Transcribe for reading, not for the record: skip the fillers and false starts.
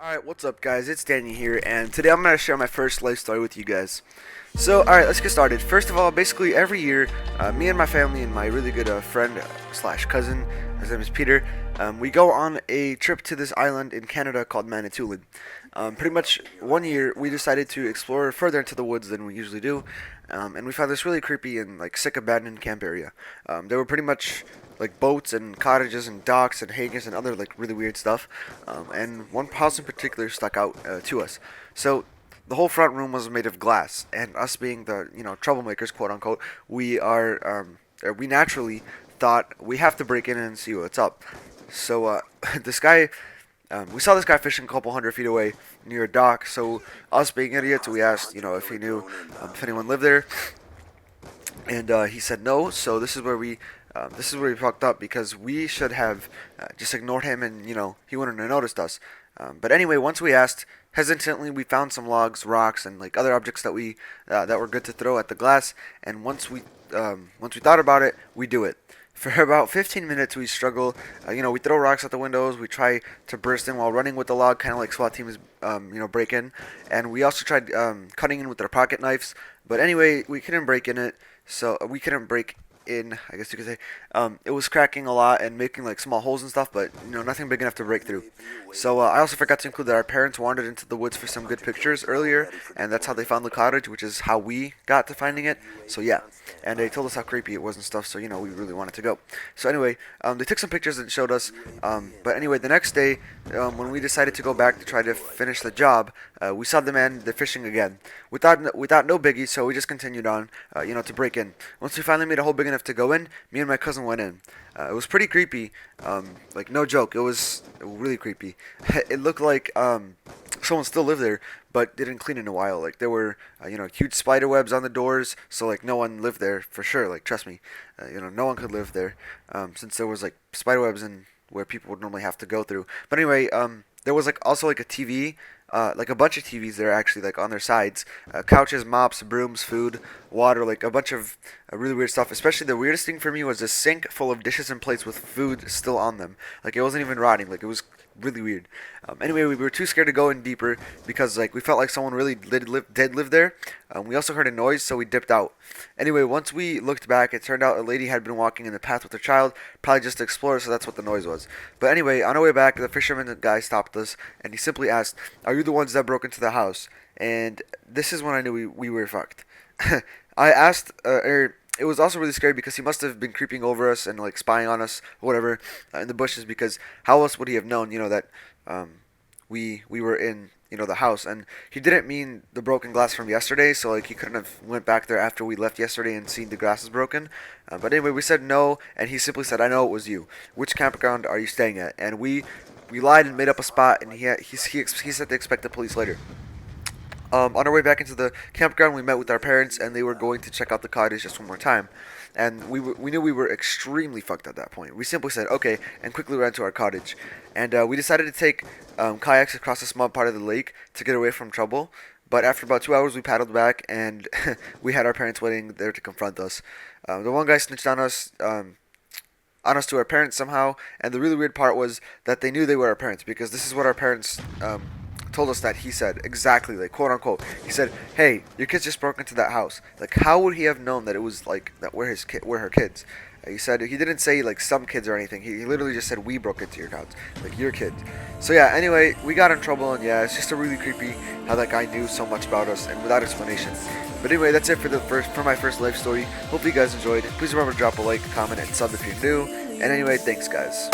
Alright, what's up guys, it's Danny here, and today I'm going to share my first life story with you guys. So, alright, let's get started. First of all, basically every year, me and my family and my really good friend slash cousin, his name is Peter, we go on a trip to this island in Canada called Manitoulin. Pretty much one year we decided to explore further into the woods than we usually do, and we found this really creepy and like sick abandoned camp area. There were pretty much like boats and cottages and docks and hangars and other like really weird stuff, and one house in particular stuck out to us. So the whole front room was made of glass, and us being the troublemakers, quote unquote, we naturally thought we have to break in and see what's up. So this guy, we saw this guy fishing a couple 100 feet away near a dock. So us being idiots, we asked if he knew if anyone lived there, and he said no. So this is where we fucked up, because we should have just ignored him, and he wouldn't have noticed us. But anyway, once we asked hesitantly, we found some logs, rocks, and like other objects that were good to throw at the glass. And once we thought about it, we do it. For about 15 minutes, we struggle. We throw rocks at the windows. We try to burst in while running with the log, kind of like SWAT teams, break in. And we also tried cutting in with our pocket knives. But anyway, we couldn't break in it. So we couldn't break in, I guess you could say. It was cracking a lot and making like small holes and stuff, but nothing big enough to break through. So I also forgot to include that our parents wandered into the woods for some good pictures earlier, and that's how they found the cottage, which is how we got to finding it. So yeah, and they told us how creepy it was and stuff, so we really wanted to go. So anyway, they took some pictures and showed us, but anyway, the next day, when we decided to go back to try to finish the job, we saw the man, they're fishing again. We thought no biggie, so we just continued on, to break in. Once we finally made a hole big enough to go in, me and my cousin went in. It was pretty creepy, like no joke, it was really creepy. It looked like someone still lived there, but didn't clean in a while. Like there were huge spider webs on the doors, so like no one lived there for sure. Like trust me, no one could live there, since there was like spider webs in where people would normally have to go through. But anyway, there was like also like a TV, like a bunch of TVs there actually, like on their sides, couches, mops, brooms, food, water, like a bunch of really weird stuff. Especially the weirdest thing for me was a sink full of dishes and plates with food still on them. Like it wasn't even rotting. Like it was really weird. Anyway, we were too scared to go in deeper because like we felt like someone really did live there. We also heard a noise, so we dipped out. Anyway, once we looked back, it turned out a lady had been walking in the path with her child, probably just to explore, so that's what the noise was. But anyway, on our way back, the fisherman guy stopped us, and he simply asked, "Are you the ones that broke into the house?" And this is when I knew we were fucked. I asked, it was also really scary because he must have been creeping over us and like spying on us, or whatever, in the bushes. Because how else would he have known, that we were in the house? And he didn't mean the broken glass from yesterday, so like he couldn't have went back there after we left yesterday and seen the glass is broken. But anyway, we said no, and he simply said, "I know it was you. Which campground are you staying at?" And we lied and made up a spot, and he said to expect the police later. On our way back into the campground, we met with our parents, and they were going to check out the cottage just one more time. And we knew we were extremely fucked at that point. We simply said, okay, and quickly ran to our cottage. And we decided to take kayaks across a small part of the lake to get away from trouble. But after about 2 hours, we paddled back, and we had our parents waiting there to confront us. The one guy snitched on us to our parents somehow, and the really weird part was that they knew they were our parents, because this is what our parents told us that he said exactly, like quote unquote. He said, "Hey, your kids just broke into that house." Like, how would he have known that it was like that? Were her kids? He said he didn't say like some kids or anything. He literally just said we broke into your house, like your kids. So yeah. Anyway, we got in trouble, and yeah, it's just a really creepy how that guy knew so much about us and without explanation. But anyway, that's it for my first life story. Hope you guys enjoyed. Please remember to drop a like, comment, and sub if you're new. And anyway, thanks guys.